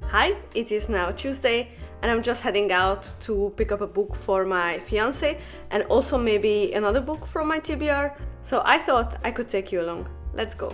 Hi, it is now Tuesday and I'm just heading out to pick up a book for my fiance and also maybe another book from my TBR. So I thought I could take you along. Let's go.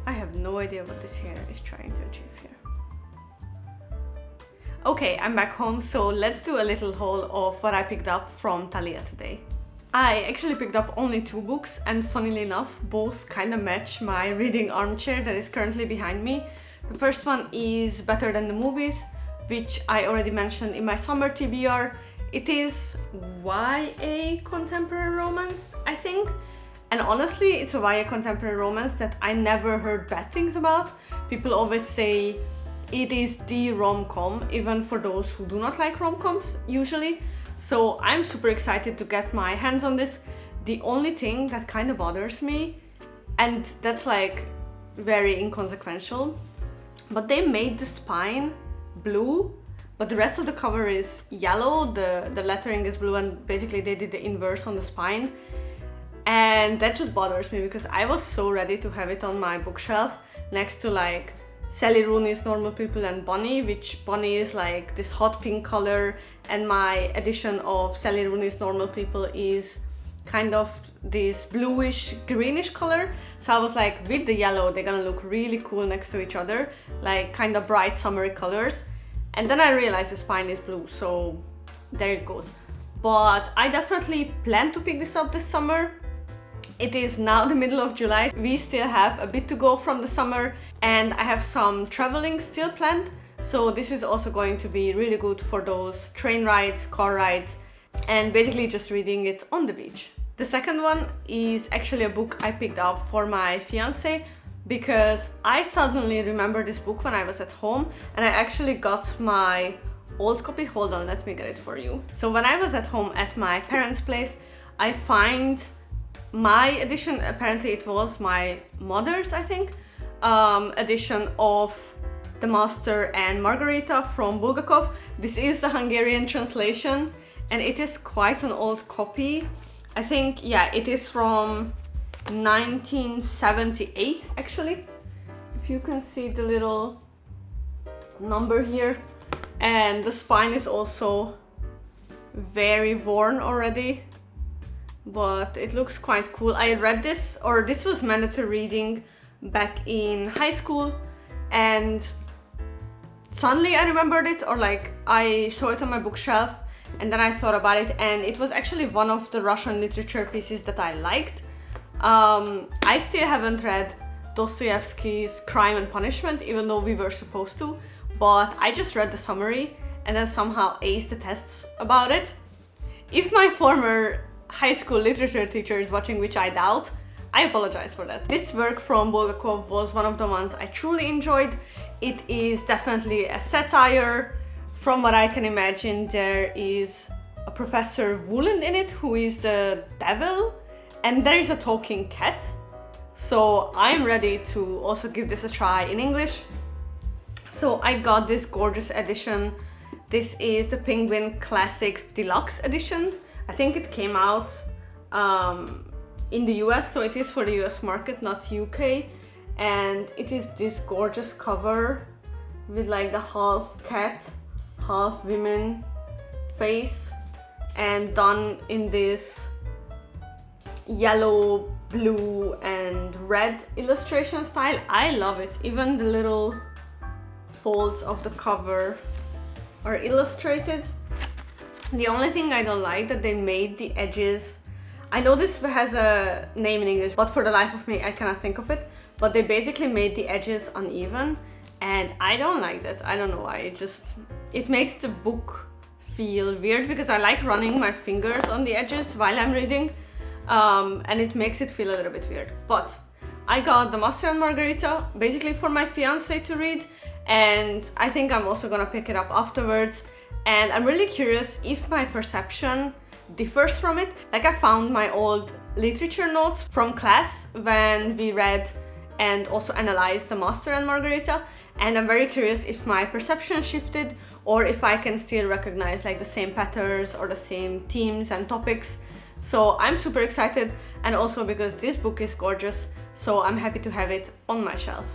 I have no idea what this hair is trying to achieve here. Okay, I'm back home, so let's do a little haul of what I picked up from Thalia today. I actually picked up only 2 books and funnily enough, both kind of match my reading armchair that is currently behind me. The first one is Better Than the Movies, which I already mentioned in my summer TBR. It is YA contemporary romance, I think. And honestly, it's a YA contemporary romance that I never heard bad things about. People always say it is the rom-com, even for those who do not like rom-coms usually. So I'm super excited to get my hands on this. The only thing that kind of bothers me, and that's like very inconsequential, but they made the spine blue, but the rest of the cover is yellow. The lettering is blue and basically they did the inverse on the spine. And that just bothers me because I was so ready to have it on my bookshelf next to like Sally Rooney's Normal People and Bonnie, which Bonnie is like this hot pink color and my edition of Sally Rooney's Normal People is kind of this bluish greenish color. So I was like, with the yellow they're gonna look really cool next to each other, like kind of bright summery colors. And then I realized the spine is blue, so there it goes. But I definitely plan to pick this up this summer. It is now the middle of July. We still have a bit to go from the summer and I have some traveling still planned. So this is also going to be really good for those train rides, car rides, and basically just reading it on the beach. The second one is actually a book I picked up for my fiance because I suddenly remember this book when I was at home and I actually got my old copy. Hold on, let me get it for you. So when I was at home at my parents' place, I find my edition, apparently it was my mother's, I think, edition of The Master and Margarita from Bulgakov. This is the Hungarian translation and it is quite an old copy. I think, yeah, it is from 1978 actually. If you can see the little number here. And the spine is also very worn already, but it looks quite cool. I read this, or this was mandatory reading back in high school and suddenly I remembered it, or like I saw it on my bookshelf and then I thought about it and it was actually one of the Russian literature pieces that I liked. I still haven't read Dostoevsky's Crime and Punishment, even though we were supposed to, but I just read the summary and then somehow aced the tests about it. If my former high school literature teacher is watching, which I doubt, I apologize for that. This work from Bulgakov was one of the ones I truly enjoyed. It is definitely a satire. From what I can imagine, there is a Professor Wooland in it who is the devil and there is a talking cat. So I'm ready to also give this a try in English. So I got this gorgeous edition. This is the Penguin Classics Deluxe edition. I think it came out in the US, so it is for the US market, not UK. And it is this gorgeous cover with like the half cat, half women face, and done in this yellow, blue and red illustration style. I love it. Even the little folds of the cover are illustrated. The only thing I don't like that they made the edges, I know this has a name in English, but for the life of me I cannot think of it, but they basically made the edges uneven, and I don't like that. I don't know why. It makes the book feel weird because I like running my fingers on the edges while I'm reading, and it makes it feel a little bit weird. But I got the Master and Margarita basically for my fiance to read, and I think I'm also gonna pick it up afterwards. And I'm really curious if my perception differs from it. Like, I found my old literature notes from class when we read and also analyzed the Master and Margarita, and I'm very curious if my perception shifted or if I can still recognize like the same patterns or the same themes and topics. So I'm super excited, and also because this book is gorgeous, so I'm happy to have it on my shelf.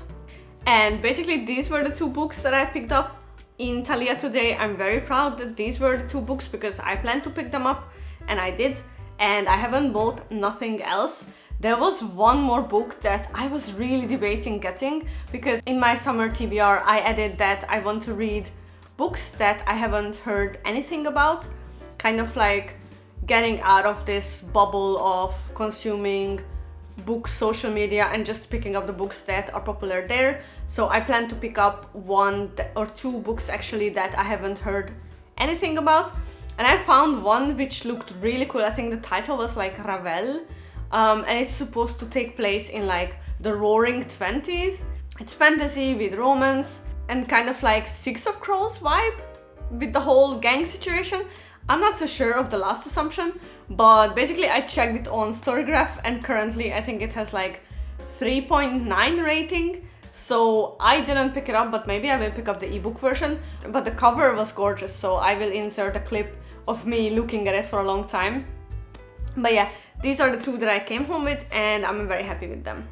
And basically these were the two books that I picked up in Thalia today. I'm very proud that these were the two books because I planned to pick them up and I did, and I haven't bought nothing else. There was one more book that I was really debating getting because in my summer TBR I added that I want to read books that I haven't heard anything about, kind of like getting out of this bubble of consuming books, social media, and just picking up the books that are popular there. So I plan to pick up one or two books actually that I haven't heard anything about, and I found one which looked really cool. I think the title was like Ravel, and it's supposed to take place in like the Roaring 20s. It's fantasy with romance and kind of like Six of Crows vibe with the whole gang situation. I'm not so sure of the last assumption, but basically I checked it on Storygraph and currently I think it has like 3.9 rating. So I didn't pick it up, but maybe I will pick up the ebook version. But the cover was gorgeous, so I will insert a clip of me looking at it for a long time. But yeah, these are the two that I came home with and I'm very happy with them.